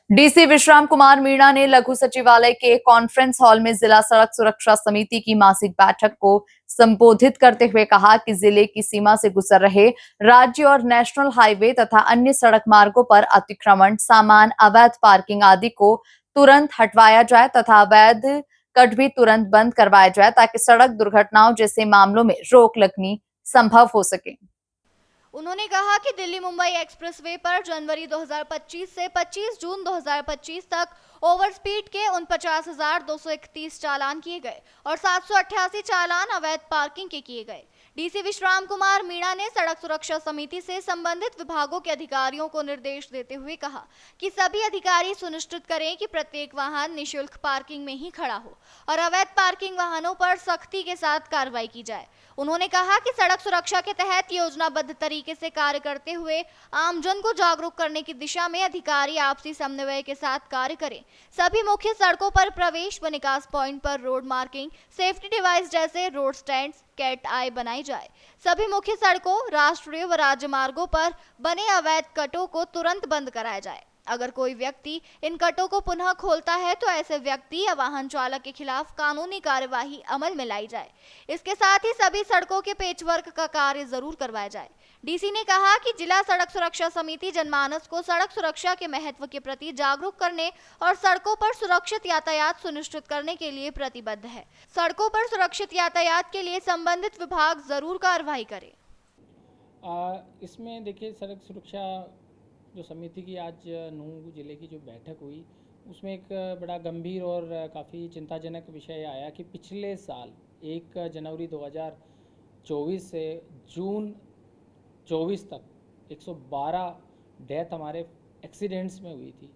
DC विश्राम कुमार मीणा ने लघु सचिवालय के कॉन्फ्रेंस हॉल में जिला सड़क सुरक्षा समिति की मासिक बैठक को संबोधित करते हुए कहा कि जिले की सीमा से गुजर रहे राज्य और नेशनल हाईवे तथा अन्य सड़क मार्गों पर अतिक्रमण, सामान, अवैध पार्किंग आदि को तुरंत हटवाया जाए तथा अवैध कट भी तुरंत बंद करवाया जाए ताकि सड़क दुर्घटनाओं जैसे मामलों में रोक लगनी संभव हो सके। उन्होंने कहा कि दिल्ली मुंबई एक्सप्रेसवे पर जनवरी 2025 से 25 जून 2025 तक ओवर स्पीड के 49,231 चालान किए गए और 788 चालान अवैध पार्किंग के किए गए। डीसी विश्राम कुमार मीणा ने सड़क सुरक्षा समिति से संबंधित विभागों के अधिकारियों को निर्देश देते हुए कहा कि सभी अधिकारी सुनिश्चित करें कि प्रत्येक वाहन निःशुल्क पार्किंग में ही खड़ा हो और अवैध पार्किंग वाहनों पर सख्ती के साथ कार्रवाई की जाए। उन्होंने कहा कि सड़क सुरक्षा के तहत योजनाबद्ध तरीके से कार्य करते हुए आमजन को जागरूक करने की दिशा में अधिकारी आपसी समन्वय के साथ कार्य करें। सभी मुख्य सड़कों पर प्रवेश व निकास पॉइंट पर रोड मार्किंग, सेफ्टी डिवाइस जैसे रोड स्टैंड्स, कैट आई बनाई जाए। सभी मुख्य सड़कों, राष्ट्रीय व राज्य मार्गों पर बने अवैध कटों को तुरंत बंद कराया जाए। अगर कोई व्यक्ति इन कटों को पुनः खोलता है तो ऐसे व्यक्ति या वाहन चालक के खिलाफ कानूनी कार्यवाही अमल में लाई जाए। इसके साथ ही सभी सड़कों के पेचवर्क का कार्य जरूर करवाया जाए। डीसी ने कहा कि जिला सड़क सुरक्षा समिति जनमानस को सड़क सुरक्षा के महत्व के प्रति जागरूक करने और सड़कों पर सुरक्षित यातायात सुनिश्चित करने के लिए प्रतिबद्ध है। सड़कों पर सुरक्षित यातायात के लिए संबंधित विभाग जरूर कार्रवाई करे। इसमें देखिए, सड़क सुरक्षा जो समिति की आज नूंह जिले की जो बैठक हुई, उसमें एक बड़ा गंभीर और काफ़ी चिंताजनक विषय आया कि पिछले साल 1 जनवरी 2024 से जून 24 तक 112 डेथ हमारे एक्सीडेंट्स में हुई थी।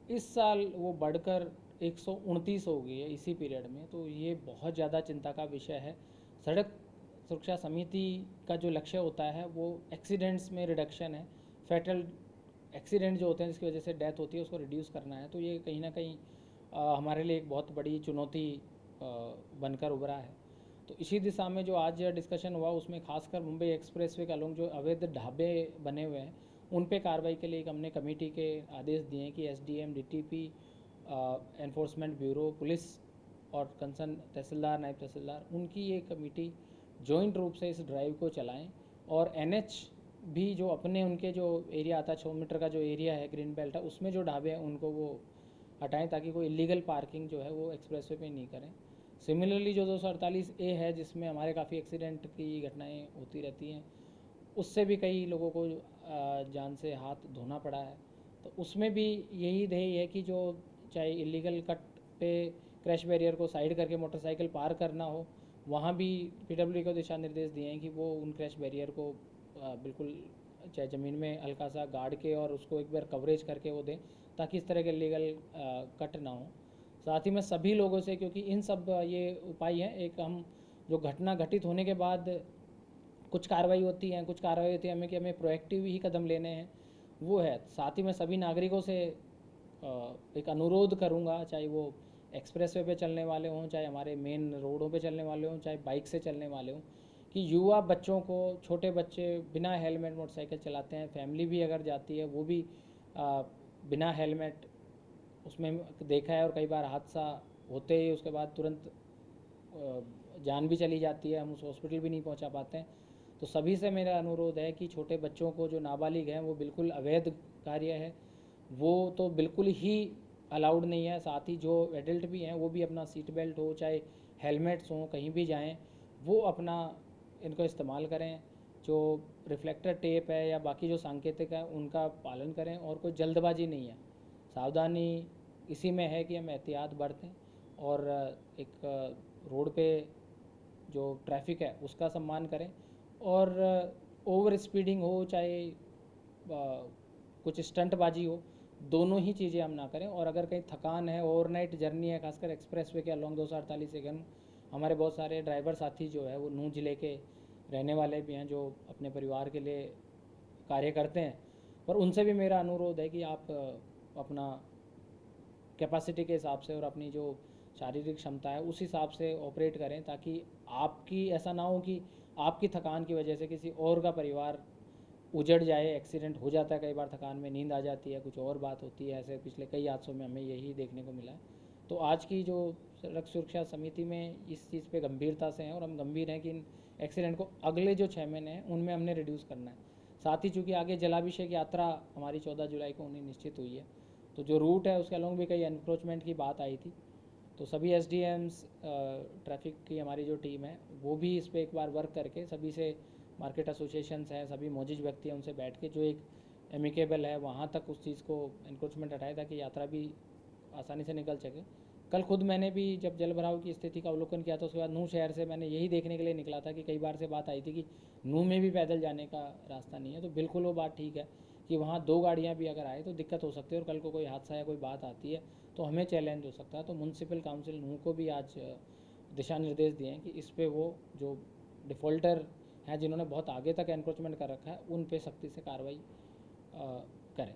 इस साल वो बढ़कर 129 हो गई है इसी पीरियड में। तो ये बहुत ज़्यादा चिंता का विषय है। सड़क सुरक्षा समिति का जो लक्ष्य होता है वो एक्सीडेंट्स में रिडक्शन है। फैटल एक्सीडेंट जो होते हैं जिसकी वजह से डेथ होती है उसको रिड्यूस करना है। तो ये कहीं ना कहीं हमारे लिए एक बहुत बड़ी चुनौती बनकर उभरा है। तो इसी दिशा में जो आज डिस्कशन हुआ उसमें खासकर मुंबई एक्सप्रेसवे के अलोंग जो अवैध ढाबे बने हुए हैं उन पे कार्रवाई के लिए एक हमने कमेटी के आदेश दिए हैं कि SDM, DTP, enforcement bureau, police और कंसर्न तहसीलदार, नायब तहसीलदार, उनकी ये कमेटी जॉइंट रूप से इस ड्राइव को चलाएं और एनएच भी जो अपने उनके जो एरिया आता है 100 मीटर का जो एरिया है ग्रीन बेल्ट है उसमें जो ढाबे हैं उनको वो हटाएं ताकि कोई इलीगल पार्किंग जो है वो एक्सप्रेसवे पे नहीं करें। सिमिलरली जो 248A है जिसमें हमारे काफ़ी एक्सीडेंट की घटनाएं होती रहती हैं, उससे भी कई लोगों को जान से हाथ धोना पड़ा है। तो उसमें भी यही ध्येय है कि जो चाहे इलीगल कट पे क्रैश बैरियर को साइड करके मोटरसाइकिल पार करना हो, वहाँ भी पीडब्ल्यूडी को दिशा निर्देश दिए हैं कि वो उन क्रैश बैरियर को बिल्कुल चाहे ज़मीन में हल्का सा गाड़ के और उसको एक बार कवरेज करके वो दें ताकि इस तरह के लीगल कट ना हो। साथ ही में सभी लोगों से, क्योंकि इन सब ये उपाय हैं, एक हम जो घटना घटित होने के बाद कुछ कार्रवाई होती है हमें कि हमें प्रोएक्टिव ही कदम लेने हैं, वो है। साथ ही मैं सभी नागरिकों से एक अनुरोध करूँगा, चाहे वो एक्सप्रेसवे पे चलने वाले हों, चाहे हमारे मेन रोडों पे चलने वाले हों, चाहे बाइक से चलने वाले हों, कि युवा बच्चों को, छोटे बच्चे बिना हेलमेट मोटरसाइकिल चलाते हैं, फैमिली भी अगर जाती है वो भी बिना हेलमेट, उसमें देखा है और कई बार हादसा होते ही उसके बाद तुरंत जान भी चली जाती है, हम उस हॉस्पिटल भी नहीं पहुंचा पाते हैं। तो सभी से मेरा अनुरोध है कि छोटे बच्चों को, जो नाबालिग हैं, वो बिल्कुल अवैध कार्य है, वो तो बिल्कुल ही अलाउड नहीं है। साथ ही जो एडल्ट भी हैं वो भी अपना सीट बेल्ट हो, चाहे हेलमेट्स हों, कहीं भी जाएं वो अपना इनको इस्तेमाल करें। जो रिफ्लेक्टर टेप है या बाकी जो सांकेतिक है उनका पालन करें और कोई जल्दबाजी नहीं है। सावधानी इसी में है कि हम एहतियात बरतें और एक रोड पे जो ट्रैफिक है उसका सम्मान करें। और ओवर स्पीडिंग हो चाहे कुछ स्टंटबाजी हो, दोनों ही चीज़ें हम ना करें। और अगर कहीं थकान है, ओवरनाइट जर्नी है, खासकर एक्सप्रेसवे के अलॉन्ग 248 सेकंड, हमारे बहुत सारे ड्राइवर साथी जो है वो नूंह ज़िले के रहने वाले भी हैं जो अपने परिवार के लिए कार्य करते हैं, और उनसे भी मेरा अनुरोध है कि आप अपना कैपेसिटी के हिसाब से और अपनी जो शारीरिक क्षमता है उस हिसाब से ऑपरेट करें, ताकि आपकी ऐसा ना हो कि आपकी थकान की वजह से किसी और का परिवार उजड़ जाए, एक्सीडेंट हो जाता है कई बार, थकान में नींद आ जाती है, कुछ और बात होती है। ऐसे पिछले कई हादसों में हमें यही देखने को मिला है। तो आज की जो सड़क सुरक्षा समिति में इस चीज़ पे गंभीरता से हैं, और हम गंभीर हैं कि इन एक्सीडेंट को अगले जो 6 महीने हैं उनमें हमने रिड्यूस करना है। साथ ही चूँकि आगे जलाभिषेक यात्रा हमारी 14 जुलाई को होनी निश्चित हुई है, तो जो रूट है उसके अलॉन्ग भी कई एनक्रोचमेंट की बात आई थी। तो सभी SDMs, ट्रैफिक की हमारी जो टीम है वो भी इस पर एक बार वर्क करके सभी से, मार्केट एसोसिएशंस हैं, सभी मौजूद व्यक्ति हैं, उनसे बैठ के जो एक एमिकेबल है वहाँ तक उस चीज़ को एनक्रोचमेंट हटाए ताकि यात्रा भी आसानी से निकल सके। कल खुद मैंने भी जब जल भराव की स्थिति का अवलोकन किया था, उसके बाद नूह शहर से मैंने यही देखने के लिए निकला था कि कई बार से बात आई थी कि नूह में भी पैदल जाने का रास्ता नहीं है। तो बिल्कुल वो बात ठीक है कि वहाँ 2 गाड़ियाँ भी अगर आए तो दिक्कत हो सकती है, और कल को कोई हादसा या कोई बात आती है तो हमें चैलेंज हो सकता है। तो म्यूनसिपल काउंसिल नूह को भी आज दिशा निर्देश दिए हैं कि इस पे वो जो डिफ़ॉल्टर हैं जिन्होंने बहुत आगे तक एनक्रोचमेंट कर रखा है उन पे सख्ती से कार्रवाई करें।